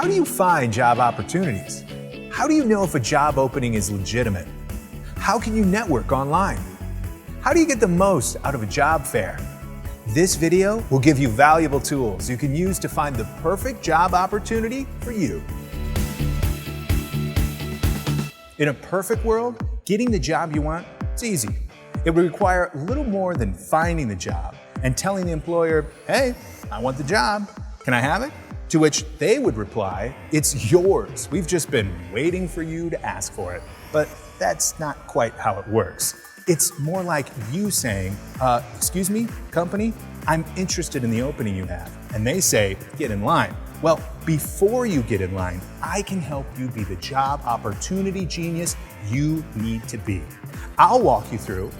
How do you find job opportunities? How do you know if a job opening is legitimate? How can you network online? How do you get the most out of a job fair? This video will give you valuable tools you can use to find the perfect job opportunity for you. In a perfect world, getting the job you want is easy. It would require little more than finding the job and telling the employer, "Hey, I want the job. Can I have it?" To which they would reply, "It's yours. We've just been waiting for you to ask for it." But that's not quite how it works. It's more like you saying, "Excuse me, company, I'm interested in the opening you have." And they say, "Get in line." Well, before you get in line, I can help you be the job opportunity genius you need to be. I'll walk you through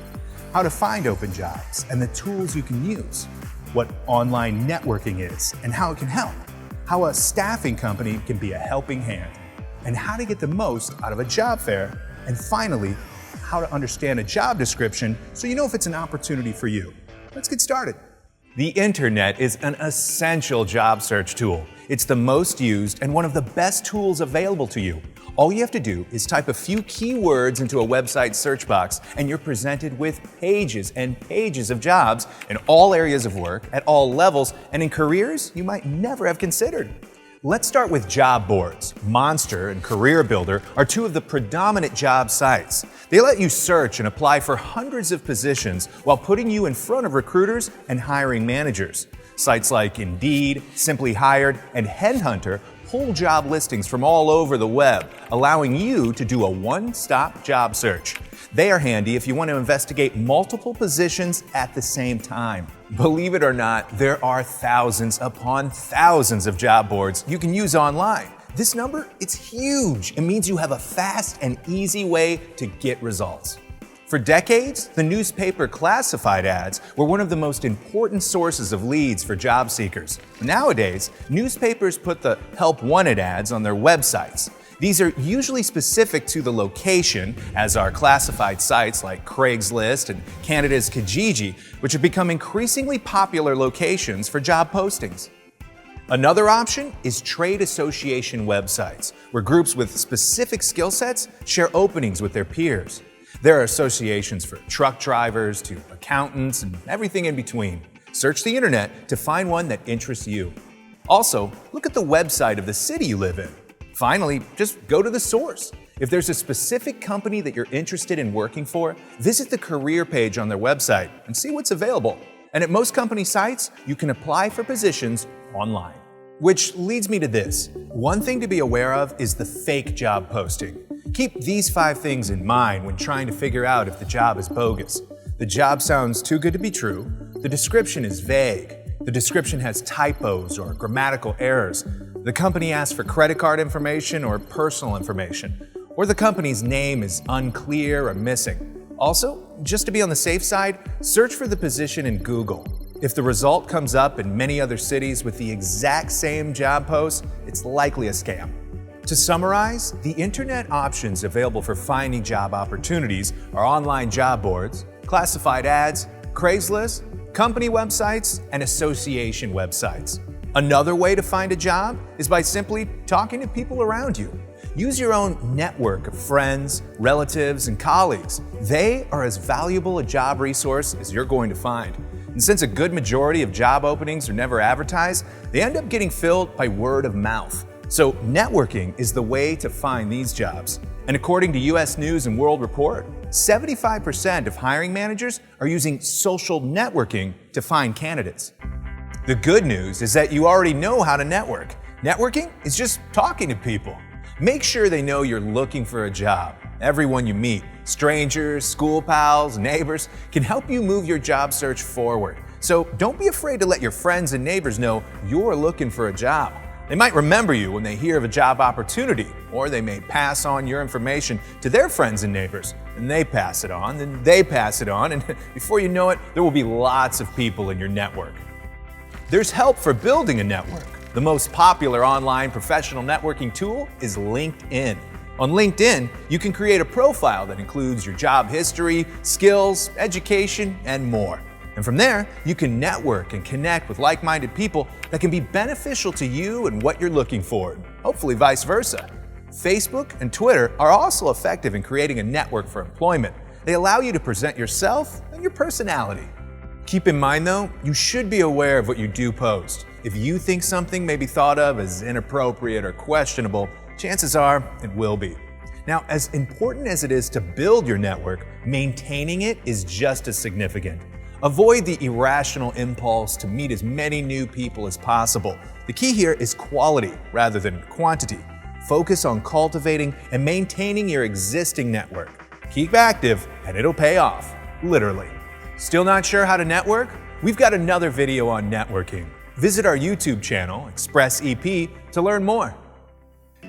how to find open jobs and the tools you can use, what online networking is and how it can help, how a staffing company can be a helping hand, and how to get the most out of a job fair, and finally, how to understand a job description so you know if it's an opportunity for you. Let's get started. The internet is an essential job search tool. It's the most used and one of the best tools available to you. All you have to do is type a few keywords into a website search box and you're presented with pages and pages of jobs in all areas of work, at all levels, and in careers you might never have considered. Let's start with job boards. Monster and Career Builder are two of the predominant job sites. They let you search and apply for hundreds of positions while putting you in front of recruiters and hiring managers. Sites like Indeed, Simply Hired, and Headhunter pull job listings from all over the web, allowing you to do a one-stop job search. They are handy if you want to investigate multiple positions at the same time. Believe it or not, there are thousands upon thousands of job boards you can use online. This number, it's huge. It means you have a fast and easy way to get results. For decades, the newspaper classified ads were one of the most important sources of leads for job seekers. Nowadays, newspapers put the Help Wanted ads on their websites. These are usually specific to the location, as are classified sites like Craigslist and Canada's Kijiji, which have become increasingly popular locations for job postings. Another option is trade association websites, where groups with specific skill sets share openings with their peers. There are associations for truck drivers to accountants and everything in between. Search the internet to find one that interests you. Also, look at the website of the city you live in. Finally, just go to the source. If there's a specific company that you're interested in working for, visit the career page on their website and see what's available. And at most company sites, you can apply for positions online. Which leads me to this. One thing to be aware of is the fake job posting. Keep these 5 things in mind when trying to figure out if the job is bogus. The job sounds too good to be true. The description is vague. The description has typos or grammatical errors. The company asks for credit card information or personal information. Or the company's name is unclear or missing. Also, just to be on the safe side, search for the position in Google. If the result comes up in many other cities with the exact same job post, it's likely a scam. To summarize, the internet options available for finding job opportunities are online job boards, classified ads, Craigslist, company websites, and association websites. Another way to find a job is by simply talking to people around you. Use your own network of friends, relatives, and colleagues. They are as valuable a job resource as you're going to find. And since a good majority of job openings are never advertised, they end up getting filled by word of mouth. So networking is the way to find these jobs. And according to US News and World Report, 75% of hiring managers are using social networking to find candidates. The good news is that you already know how to network. Networking is just talking to people. Make sure they know you're looking for a job. Everyone you meet, strangers, school pals, neighbors, can help you move your job search forward. So don't be afraid to let your friends and neighbors know you're looking for a job. They might remember you when they hear of a job opportunity, or they may pass on your information to their friends and neighbors, and they pass it on, then they pass it on, and before you know it, there will be lots of people in your network. There's help for building a network. The most popular online professional networking tool is LinkedIn. On LinkedIn, you can create a profile that includes your job history, skills, education, and more. And from there, you can network and connect with like-minded people that can be beneficial to you and what you're looking for, and hopefully vice versa. Facebook and Twitter are also effective in creating a network for employment. They allow you to present yourself and your personality. Keep in mind though, you should be aware of what you do post. If you think something may be thought of as inappropriate or questionable, chances are it will be. Now, as important as it is to build your network, maintaining it is just as significant. Avoid the irrational impulse to meet as many new people as possible. The key here is quality rather than quantity. Focus on cultivating and maintaining your existing network. Keep active and it'll pay off, literally. Still not sure how to network? We've got another video on networking. Visit our YouTube channel, Express EP, to learn more.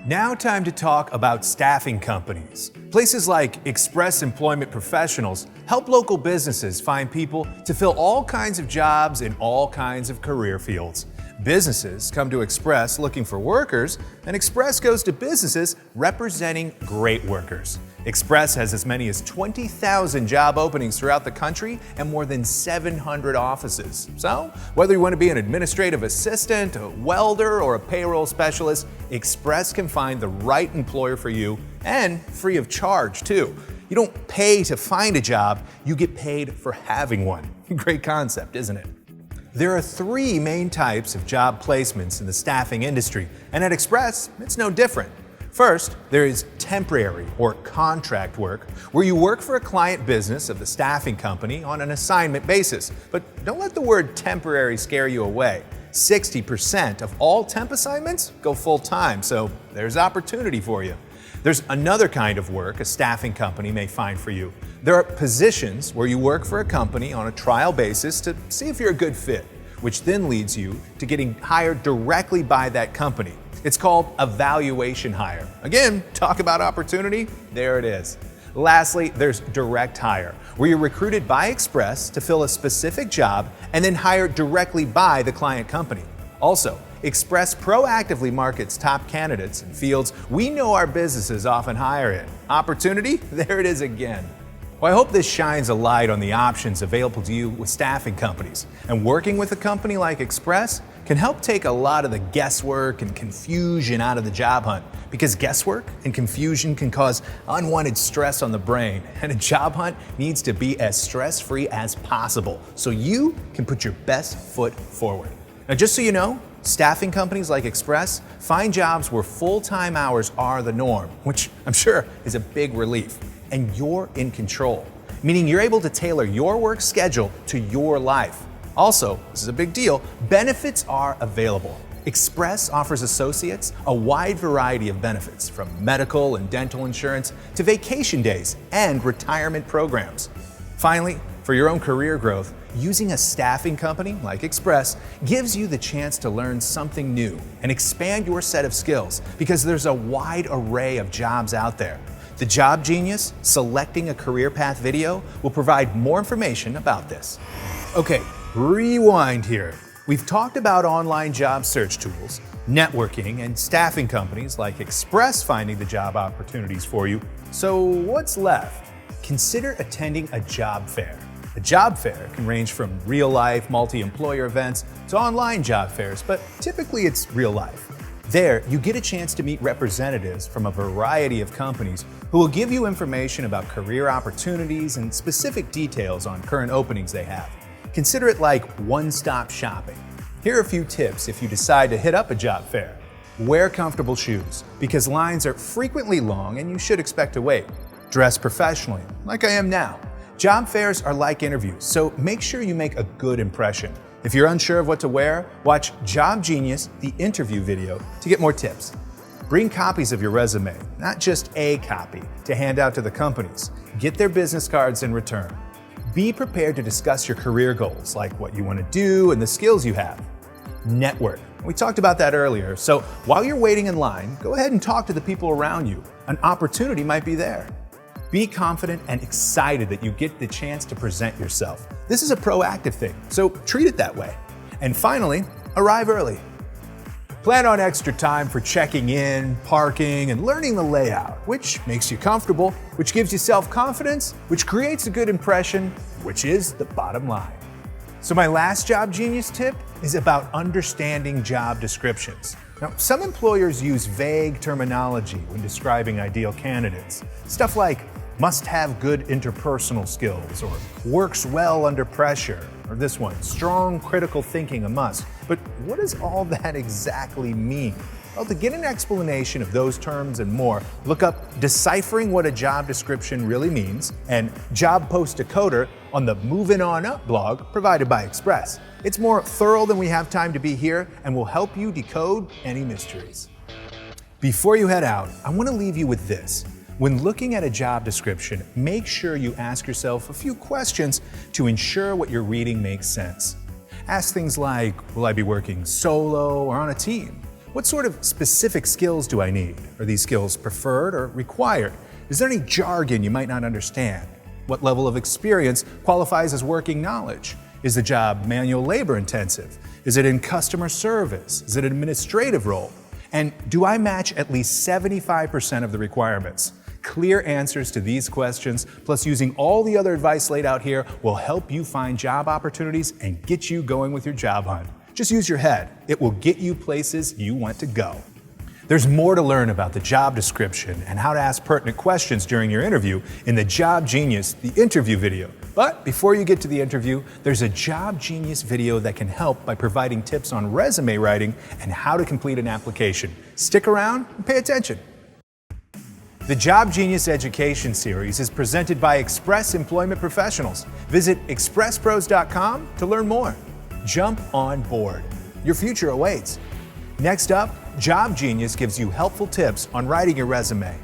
Now time to talk about staffing companies. Places like Express Employment Professionals help local businesses find people to fill all kinds of jobs in all kinds of career fields. Businesses come to Express looking for workers, and Express goes to businesses representing great workers. Express has as many as 20,000 job openings throughout the country and more than 700 offices. So, whether you want to be an administrative assistant, a welder, or a payroll specialist, Express can find the right employer for you, and free of charge too. You don't pay to find a job, you get paid for having one. Great concept, isn't it? There are three main types of job placements in the staffing industry, and at Express, it's no different. First, there is temporary or contract work, where you work for a client business of the staffing company on an assignment basis. But don't let the word temporary scare you away. 60% of all temp assignments go full-time, so there's opportunity for you. There's another kind of work a staffing company may find for you. There are positions where you work for a company on a trial basis to see if you're a good fit, which then leads you to getting hired directly by that company. It's called evaluation hire. Again, talk about opportunity, there it is. Lastly, there's direct hire, where you're recruited by Express to fill a specific job and then hired directly by the client company. Also, Express proactively markets top candidates in fields we know our businesses often hire in. Opportunity, there it is again. Well, I hope this shines a light on the options available to you with staffing companies. And working with a company like Express can help take a lot of the guesswork and confusion out of the job hunt, because guesswork and confusion can cause unwanted stress on the brain, and a job hunt needs to be as stress-free as possible so you can put your best foot forward. Now, just so you know, staffing companies like Express find jobs where full-time hours are the norm, which I'm sure is a big relief, and you're in control, meaning you're able to tailor your work schedule to your life. Also, this is a big deal, benefits are available. Express offers associates a wide variety of benefits, from medical and dental insurance to vacation days and retirement programs. Finally, for your own career growth, using a staffing company like Express gives you the chance to learn something new and expand your set of skills, because there's a wide array of jobs out there. The Job Genius Selecting a Career Path video will provide more information about this. Okay, rewind here. We've talked about online job search tools, networking, and staffing companies like Express finding the job opportunities for you. So what's left? Consider attending a job fair. A job fair can range from real-life multi-employer events to online job fairs, but typically it's real life. There, you get a chance to meet representatives from a variety of companies who will give you information about career opportunities and specific details on current openings they have. Consider it like one-stop shopping. Here are a few tips if you decide to hit up a job fair. Wear comfortable shoes, because lines are frequently long and you should expect to wait. Dress professionally, like I am now. Job fairs are like interviews, so make sure you make a good impression. If you're unsure of what to wear, watch Job Genius, the interview video, to get more tips. Bring copies of your resume, not just a copy, to hand out to the companies. Get their business cards in return. Be prepared to discuss your career goals, like what you want to do and the skills you have. Network. We talked about that earlier, so while you're waiting in line, go ahead and talk to the people around you. An opportunity might be there. Be confident and excited that you get the chance to present yourself. This is a proactive thing, so treat it that way. And finally, arrive early. Plan on extra time for checking in, parking, and learning the layout, which makes you comfortable, which gives you self-confidence, which creates a good impression, which is the bottom line. So my last Job Genius tip is about understanding job descriptions. Now, some employers use vague terminology when describing ideal candidates. Stuff like must have good interpersonal skills, or works well under pressure, or this one, strong critical thinking a must. But what does all that exactly mean? Well, to get an explanation of those terms and more, look up Deciphering What a Job Description Really Means and Job Post Decoder on the Moving On Up blog provided by Express. It's more thorough than we have time to be here and will help you decode any mysteries. Before you head out, I want to leave you with this. When looking at a job description, make sure you ask yourself a few questions to ensure what you're reading makes sense. Ask things like, will I be working solo or on a team? What sort of specific skills do I need? Are these skills preferred or required? Is there any jargon you might not understand? What level of experience qualifies as working knowledge? Is the job manual labor intensive? Is it in customer service? Is it an administrative role? And do I match at least 75% of the requirements? Clear answers to these questions, plus using all the other advice laid out here, will help you find job opportunities and get you going with your job hunt. Just use your head. It will get you places you want to go. There's more to learn about the job description and how to ask pertinent questions during your interview in the Job Genius, the interview video. But before you get to the interview, there's a Job Genius video that can help by providing tips on resume writing and how to complete an application. Stick around and pay attention. The Job Genius Education Series is presented by Express Employment Professionals. Visit expresspros.com to learn more. Jump on board. Your future awaits. Next up, Job Genius gives you helpful tips on writing your resume.